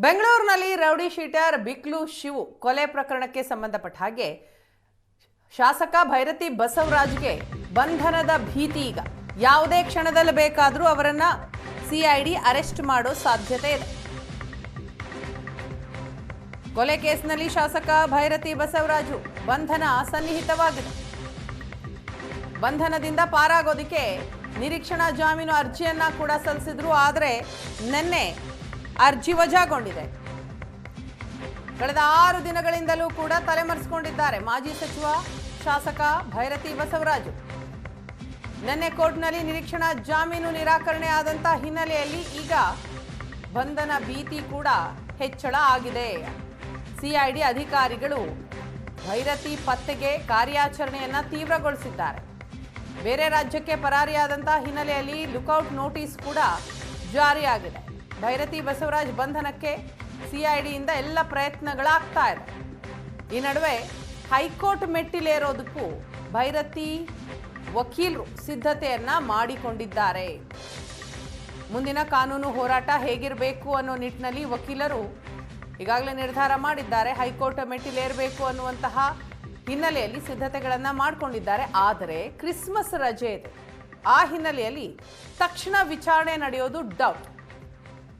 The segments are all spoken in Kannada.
ಬೆಂಗಳೂರಿನಲ್ಲಿ ರೌಡಿ ಶೀಟರ್ ಬಿಕ್ಲು ಶಿವು ಕೊಲೆ ಪ್ರಕರಣಕ್ಕೆ ಸಂಬಂಧಪಟ್ಟ ಹಾಗೆ ಶಾಸಕ ಭೈರತಿ ಬಸವರಾಜ್ಗೆ ಬಂಧನದ ಭೀತಿ ಈಗ ಯಾವುದೇ ಕ್ಷಣದಲ್ಲಿ ಬೇಕಾದರೂ ಅವರನ್ನ ಸಿಐಡಿ ಅರೆಸ್ಟ್ ಮಾಡೋ ಸಾಧ್ಯತೆ ಇದೆ. ಕೊಲೆ ಕೇಸ್ನಲ್ಲಿ ಶಾಸಕ ಭೈರತಿ ಬಸವರಾಜು ಬಂಧನ ಸನ್ನಿಹಿತವಾಗಿದೆ. ಬಂಧನದಿಂದ ಪಾರಾಗೋದಕ್ಕೆ ನಿರೀಕ್ಷಣಾ ಜಾಮೀನು ಅರ್ಜಿಯನ್ನ ಕೂಡ ಸಲ್ಲಿಸಿದ್ರು. ಆದರೆ ನಿನ್ನೆ ಅರ್ಜಿ ವಜಾಗೊಂಡಿದೆ. ಕಳೆದ 6 ದಿನಗಳಿಂದಲೂ ಕೂಡ ತಲೆಮರೆಸಿಕೊಂಡಿದ್ದಾರೆ ಮಾಜಿ ಸಚಿವ ಶಾಸಕ ಭೈರತಿ ಬಸವರಾಜು. ನಿನ್ನೆ ಕೋರ್ಟ್ನಲ್ಲಿ ನಿರೀಕ್ಷಣಾ ಜಾಮೀನು ನಿರಾಕರಣೆ ಆದಂತ ಹಿನ್ನೆಲೆಯಲ್ಲಿ ಈಗ ಬಂಧನ ಭೀತಿ ಕೂಡ ಹೆಚ್ಚಳ ಆಗಿದೆ. ಸಿಐಡಿ ಅಧಿಕಾರಿಗಳು ಭೈರತಿ ಪತ್ತೆಗೆ ಕಾರ್ಯಾಚರಣೆಯನ್ನ ತೀವ್ರಗೊಳಿಸಿದ್ದಾರೆ. ಬೇರೆ ರಾಜ್ಯಕ್ಕೆ ಪರಾರಿಯಾದಂತಹ ಹಿನ್ನೆಲೆಯಲ್ಲಿ ಲುಕೌಟ್ ನೋಟಿಸ್ ಕೂಡ ಜಾರಿಯಾಗಿದೆ. ಭೈರತಿ ಬಸವರಾಜ್ ಬಂಧನಕ್ಕೆ ಸಿಐಡಿಯಿಂದ ಎಲ್ಲ ಪ್ರಯತ್ನಗಳಾಗ್ತಾ ಇದೆ. ಈ ನಡುವೆ ಹೈಕೋರ್ಟ್ ಮೆಟ್ಟಿಲೇರೋದಕ್ಕೂ ಭೈರತಿ ವಕೀಲರು ಸಿದ್ಧತೆಯನ್ನ ಮಾಡಿಕೊಂಡಿದ್ದಾರೆ. ಮುಂದಿನ ಕಾನೂನು ಹೋರಾಟ ಹೇಗಿರಬೇಕು ಅನ್ನೋ ನಿಟ್ಟಿನಲ್ಲಿ ವಕೀಲರು ಈಗಾಗಲೇ ನಿರ್ಧಾರ ಮಾಡಿದ್ದಾರೆ. ಹೈಕೋರ್ಟ್ ಮೆಟ್ಟಿಲೇರಬೇಕು ಅನ್ನುವಂತಹ ಹಿನ್ನೆಲೆಯಲ್ಲಿ ಸಿದ್ಧತೆಗಳನ್ನು ಮಾಡಿಕೊಂಡಿದ್ದಾರೆ. ಆದರೆ ಕ್ರಿಸ್ಮಸ್ ರಜೆ ಇದೆ. ಆ ಹಿನ್ನೆಲೆಯಲ್ಲಿ ತಕ್ಷಣ ವಿಚಾರಣೆ ನಡೆಯೋದು ಡೌಟ್.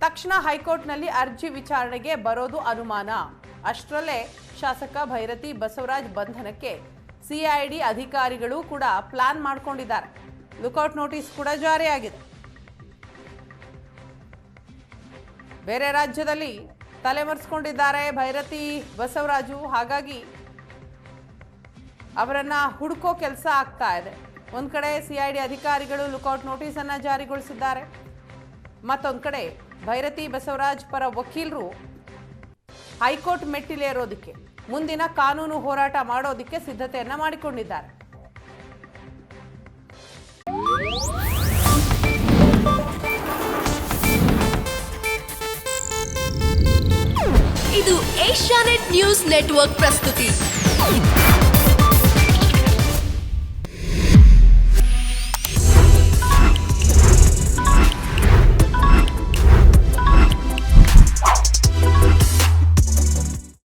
ತಕ್ಷಣ ಹೈಕೋರ್ಟ್ನಲ್ಲಿ ಅರ್ಜಿ ವಿಚಾರಣೆಗೆ ಬರೋದು ಅನುಮಾನ. ಅಷ್ಟರಲ್ಲೇ ಶಾಸಕ ಭೈರತಿ ಬಸವರಾಜ್ ಬಂಧನಕ್ಕೆ ಸಿಐಡಿ ಅಧಿಕಾರಿಗಳು ಕೂಡ ಪ್ಲಾನ್ ಮಾಡಿಕೊಂಡಿದ್ದಾರೆ. ಲುಕೌಟ್ ನೋಟಿಸ್ ಕೂಡ ಜಾರಿಯಾಗಿದೆ. ಬೇರೆ ರಾಜ್ಯದಲ್ಲಿ ತಲೆಮರೆಸಿಕೊಂಡಿದ್ದಾರೆ ಭೈರತಿ ಬಸವರಾಜು. ಹಾಗಾಗಿ ಅವರನ್ನ ಹುಡುಕೋ ಕೆಲಸ ಆಗ್ತಾ ಇದೆ. ಒಂದ್ ಕಡೆ ಸಿಐಡಿ ಅಧಿಕಾರಿಗಳು ಲುಕೌಟ್ ನೋಟಿಸ್ ಅನ್ನ ಜಾರಿಗೊಳಿಸಿದ್ದಾರೆ. ಮತ್ತೊಂದು ಕಡೆ ಭೈರತಿ ಬಸವರಾಜ್ ಪರ ವಕೀಲರು ಹೈಕೋರ್ಟ್ ಮೆಟ್ಟಿಲೇರೋದಕ್ಕೆ ಮುಂದಿನ ಕಾನೂನು ಹೋರಾಟ ಮಾಡೋದಕ್ಕೆ ಸಿದ್ಧತೆಯನ್ನ ಮಾಡಿಕೊಂಡಿದ್ದಾರೆ. ಇದು ಏಷ್ಯಾನೆಟ್ ನ್ಯೂಸ್ ನೆಟ್ವರ್ಕ್ ಪ್ರಸ್ತುತಿ.